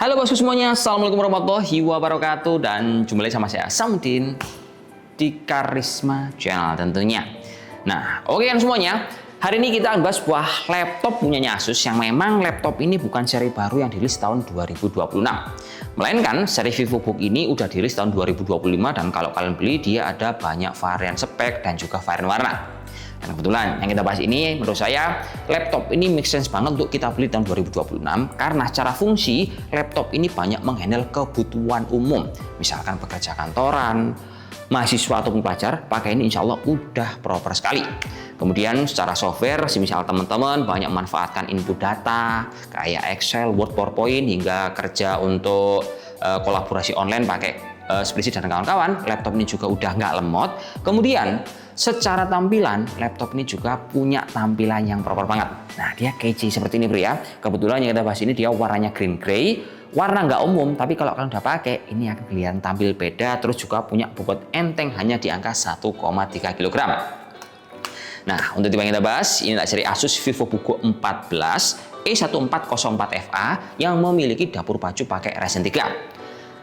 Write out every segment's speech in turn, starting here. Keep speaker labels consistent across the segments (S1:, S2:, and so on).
S1: Halo bosku semuanya, Assalamualaikum warahmatullahi wabarakatuh. Dan jumpa lagi sama saya Samudin di Karisma Channel tentunya. Nah oke kan semuanya, hari ini kita akan bahas sebuah laptop punyanya Asus yang memang laptop ini bukan seri baru yang dirilis tahun 2026, melainkan seri VivoBook ini udah dirilis tahun 2025. Dan kalau kalian beli, dia ada banyak varian spek dan juga varian warna. Dan kebetulan yang kita bahas ini, menurut saya laptop ini make sense banget untuk kita beli tahun 2026 karena secara fungsi laptop ini banyak menghandle kebutuhan umum, misalkan pekerja kantoran, mahasiswa ataupun pelajar pakai ini insya Allah udah proper sekali. Kemudian secara software, misal teman-teman banyak memanfaatkan input data kayak Excel, Word, PowerPoint, hingga kerja untuk kolaborasi online pakai spreadsheet dan kawan-kawan, laptop ini juga udah nggak lemot. Kemudian secara tampilan, laptop ini juga punya tampilan yang proper banget. Nah, dia kece seperti ini bro ya. Kebetulan yang kita bahas ini dia warnanya green gray, warna nggak umum, tapi kalau kalian udah pakai, ini akan kelihatan tampil beda. Terus juga punya bobot enteng hanya di angka 1,3 kg. Nah, untuk tipe yang kita bahas, ini adalah seri Asus VivoBook 14 E1404FA yang memiliki dapur baju pakai Ryzen 3.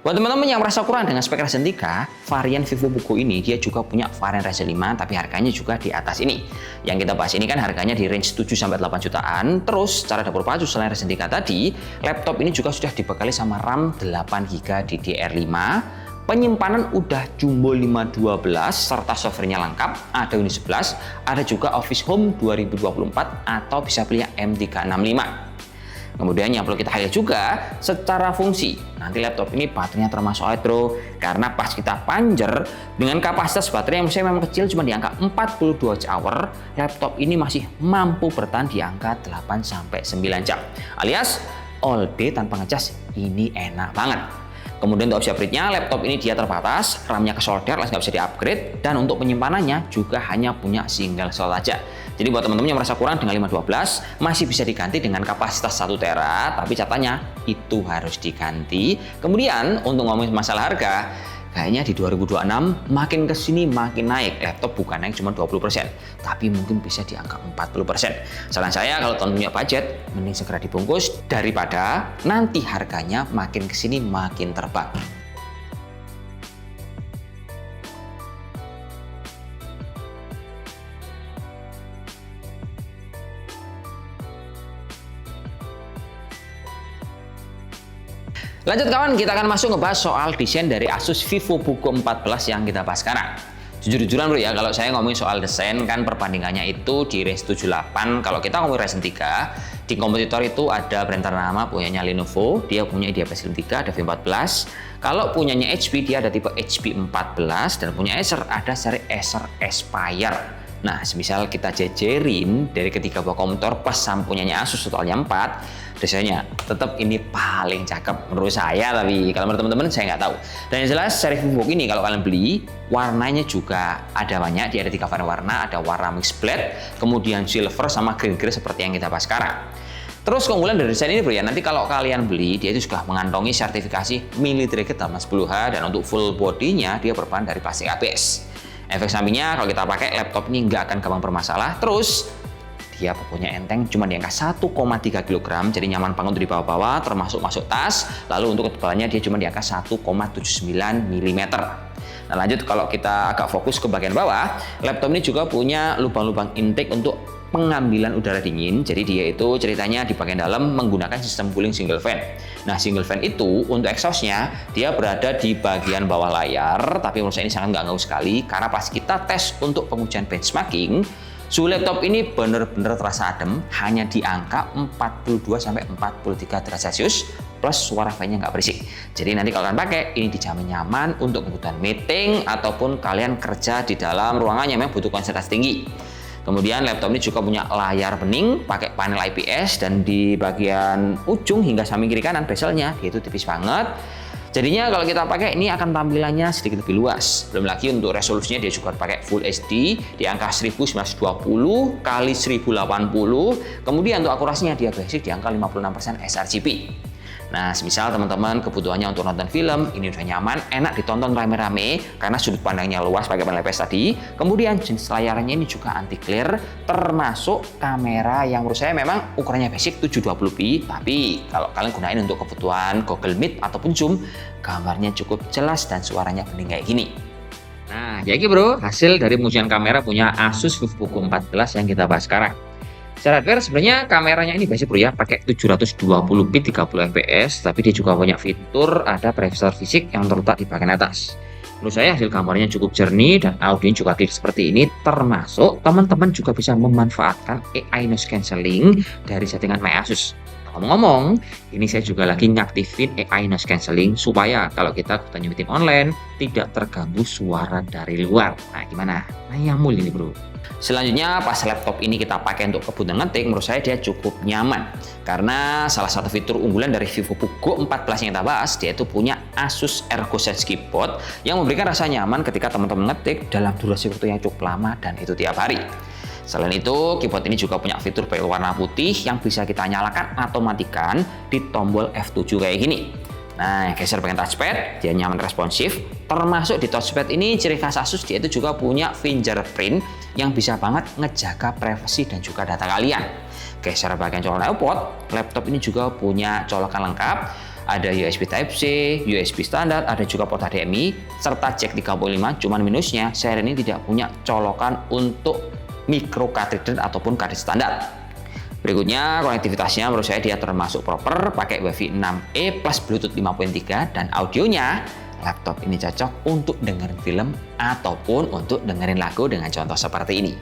S1: Buat teman-teman yang merasa kurang dengan spek Ryzen 3, varian VivoBook ini dia juga punya varian Ryzen 5, tapi harganya juga di atas ini. Yang kita bahas ini kan harganya di range 7-8 jutaan. Terus cara dapur baju selain Ryzen 3 tadi, laptop ini juga sudah dibekali sama RAM 8GB DDR5, penyimpanan udah Jumbo 512 serta softwarenya lengkap, ada Windows 11, ada juga Office Home 2024 atau bisa beli M365. Kemudian yang perlu kita highlight juga secara fungsi, nanti laptop ini baterainya termasuk awet bro, karena pas kita panjer dengan kapasitas baterai yang memang kecil cuma di angka 42 hour, laptop ini masih mampu bertahan di angka 8-9 jam, alias all day tanpa ngecas. Ini enak banget. Kemudian untuk opsi upgrade-nya, laptop ini dia terbatas, RAM-nya kesolder, alias nggak bisa di-upgrade, dan untuk penyimpanannya juga hanya punya single slot aja. Jadi buat teman-teman yang merasa kurang dengan 512, masih bisa diganti dengan kapasitas 1 tera, tapi catatannya itu harus diganti. Kemudian untuk ngomongin masalah harga, kayaknya di 2026 makin kesini makin naik. Laptop bukan naik cuma 20%, tapi mungkin bisa di angka 40%. Saran saya kalau teman punya budget, mending segera dibungkus daripada nanti harganya makin kesini makin terbang. Lanjut kawan, kita akan masuk ngebahas soal desain dari Asus VivoBook 14 yang kita bahas sekarang. Jujur-jujuran bro ya, kalau saya ngomongin soal desain kan perbandingannya itu di range 78. Kalau kita ngomongin Ryzen 3, di kompetitor itu ada brand ternama punyanya Lenovo, dia punya IdeaPad Slim 3, ada V14. Kalau punyanya HP, dia ada tipe HP 14, dan punya Acer ada seri Acer Aspire. Nah, semisal kita jejerin dari ketiga buah komputer pas punyanya Asus totalnya 4, desainnya tetap ini paling cakep menurut saya, tapi kalau menurut teman-teman saya nggak tahu. Dan yang jelas seri VivoBook ini kalau kalian beli, warnanya juga ada banyak. Dia ada 3 varian warna, ada warna mixed black, kemudian silver sama green gray seperti yang kita bahas sekarang. Terus keunggulan dari desain ini bro ya, nanti kalau kalian beli, dia itu sudah mengantongi sertifikasi military grade 10H, dan untuk full bodinya dia berbahan dari plastik ABS. Efek sampingnya kalau kita pakai laptop ini nggak akan gampang bermasalah. Terus dia bobotnya enteng cuma di angka 1,3 kg, jadi nyaman banget untuk dibawa-bawa, termasuk masuk tas. Lalu untuk ketebalannya dia cuma di angka 1,79 mm. Nah lanjut, kalau kita agak fokus ke bagian bawah, laptop ini juga punya lubang-lubang intake untuk pengambilan udara dingin. Jadi dia itu ceritanya di bagian dalam menggunakan sistem cooling single fan. Nah single fan itu untuk exhaustnya dia berada di bagian bawah layar, tapi menurut saya ini sangat nggak ngauh sekali, karena pas kita tes untuk pengujian benchmarking, suhu laptop ini benar-benar terasa adem, hanya di angka 42-43 derajat Celcius, plus suara fan-nya nggak berisik. Jadi nanti kalau kalian pakai, ini dijamin nyaman untuk kebutuhan meeting ataupun kalian kerja di dalam ruangan yang memang butuh konsentrasi tinggi. Kemudian laptop ini juga punya layar bening, pakai panel IPS, dan di bagian ujung hingga samping kiri kanan bezelnya dia itu tipis banget. Jadinya kalau kita pakai ini akan tampilannya sedikit lebih luas. Belum lagi untuk resolusinya dia juga pakai Full HD di angka 1920 x 1080. Kemudian untuk akurasinya dia basic di angka 56% sRGB. Nah, semisal teman-teman kebutuhannya untuk nonton film, ini udah nyaman, enak ditonton rame-rame karena sudut pandangnya luas pakai panel IPS tadi. Kemudian jenis layarnya ini juga anti glare, termasuk kamera yang menurut saya memang ukurannya basic 720p, tapi kalau kalian gunain untuk kebutuhan Google Meet ataupun Zoom, gambarnya cukup jelas dan suaranya bening kayak gini. Nah, jadi bro, hasil dari pengujian kamera punya Asus VivoBook 14 yang kita bahas sekarang. Secara hardware sebenarnya kameranya ini basic bro ya, pakai 720p 30 fps, tapi dia juga punya fitur ada previsor fisik yang terletak di bagian atas. Menurut saya hasil gambarnya cukup jernih dan audionya juga clear seperti ini, termasuk teman-teman juga bisa memanfaatkan AI noise cancelling dari settingan My Asus. Ngomong-ngomong, ini saya juga lagi ngaktifin AI noise cancelling supaya kalau kita ikutan meeting online tidak terganggu suara dari luar. Nah, gimana? Nah, yang mulia ini bro. Selanjutnya pas laptop ini kita pakai untuk kebutuhan ngetik, menurut saya dia cukup nyaman. Karena salah satu fitur unggulan dari VivoBook Go 14 yang kita bahas, dia itu punya Asus ErgoSense Keyboard yang memberikan rasa nyaman ketika teman-teman ngetik dalam durasi waktu yang cukup lama dan itu tiap hari. Selain itu, keyboard ini juga punya fitur panel warna putih yang bisa kita nyalakan atau matikan di tombol F7 kayak gini. Nah, geser bagian touchpad, dia nyaman responsif. Termasuk di touchpad ini, ciri khas Asus dia itu juga punya fingerprint yang bisa banget ngejaga privasi dan juga data kalian. Geser bagian colokan output, laptop ini juga punya colokan lengkap. Ada USB Type-C, USB standar, ada juga port HDMI, serta jack 3.5. Cuman minusnya, seri ini tidak punya colokan untuk micro cartridge ataupun cartridge standar. Berikutnya konektivitasnya menurut saya dia termasuk proper, pakai Wi-Fi 6E plus Bluetooth 5.3 dan audionya laptop ini cocok untuk dengerin film ataupun untuk dengerin lagu dengan contoh seperti ini.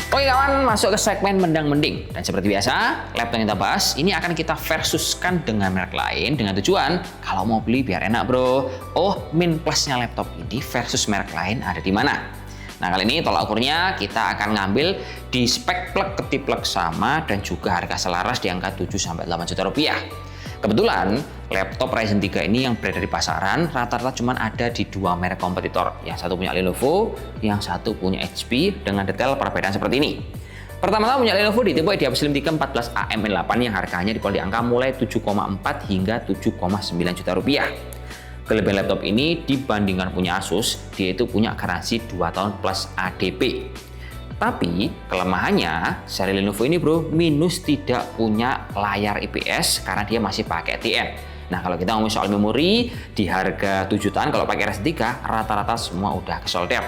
S1: Oke kawan, masuk ke segmen mendang-mending. Dan seperti biasa, laptop yang kita bahas ini akan kita versuskan dengan merek lain dengan tujuan kalau mau beli biar enak bro. Oh, min plusnya laptop ini versus merek lain ada di mana? Nah kali ini tolak ukurnya kita akan ngambil di spek plug ketiplek sama dan juga harga selaras di angka 7-8 juta rupiah. Kebetulan laptop Ryzen 3 ini yang beredar di pasaran rata-rata cuma ada di dua merek kompetitor. Yang satu punya Lenovo, yang satu punya HP dengan detail perbedaan seperti ini. Pertama-tama punya Lenovo di tipe Idea Slim 3 14 AM8 yang harganya di angka mulai 7,4 hingga 7,9 juta rupiah. Kelebihan laptop ini dibandingkan punya Asus, dia itu punya garansi 2 tahun plus ADP. Tapi kelemahannya seri Lenovo ini bro minus tidak punya layar IPS karena dia masih pakai TN. Nah kalau kita ngomong soal memori di harga 7 jutaan kalau pakai Ryzen 3 rata-rata semua udah ke sold out.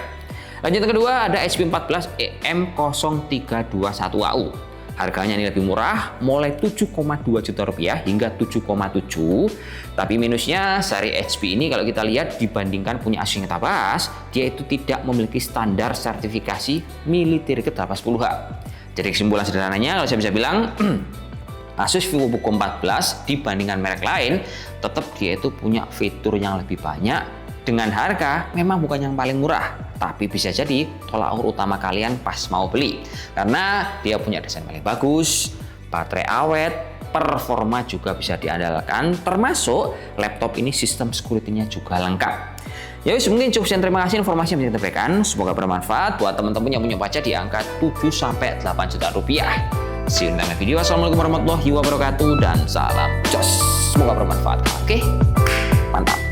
S1: Lanjut yang kedua ada HP 14 EM0321AU. Harganya ini lebih murah, mulai 7,2 juta rupiah hingga 7,7. Tapi minusnya seri HP ini kalau kita lihat dibandingkan punya Asus yang kita bahas, dia itu tidak memiliki standar sertifikasi militer ke-810H. Jadi kesimpulan sederhananya kalau saya bisa bilang, Asus VivoBook 14 dibandingkan merek lain, tetap dia itu punya fitur yang lebih banyak. Dengan harga memang bukan yang paling murah, tapi bisa jadi tolak ukur utama kalian pas mau beli. Karena dia punya desain paling bagus, baterai awet, performa juga bisa diandalkan, termasuk laptop ini sistem security-nya juga lengkap. Ya wis, mungkin cukup sekian, terima kasih informasi yang bisa kita berikan. Semoga bermanfaat buat teman-teman yang punya budget di angka 7-8 juta rupiah. See you in the next video. Assalamualaikum warahmatullahi wabarakatuh dan salam jos. Semoga bermanfaat. Oke, mantap.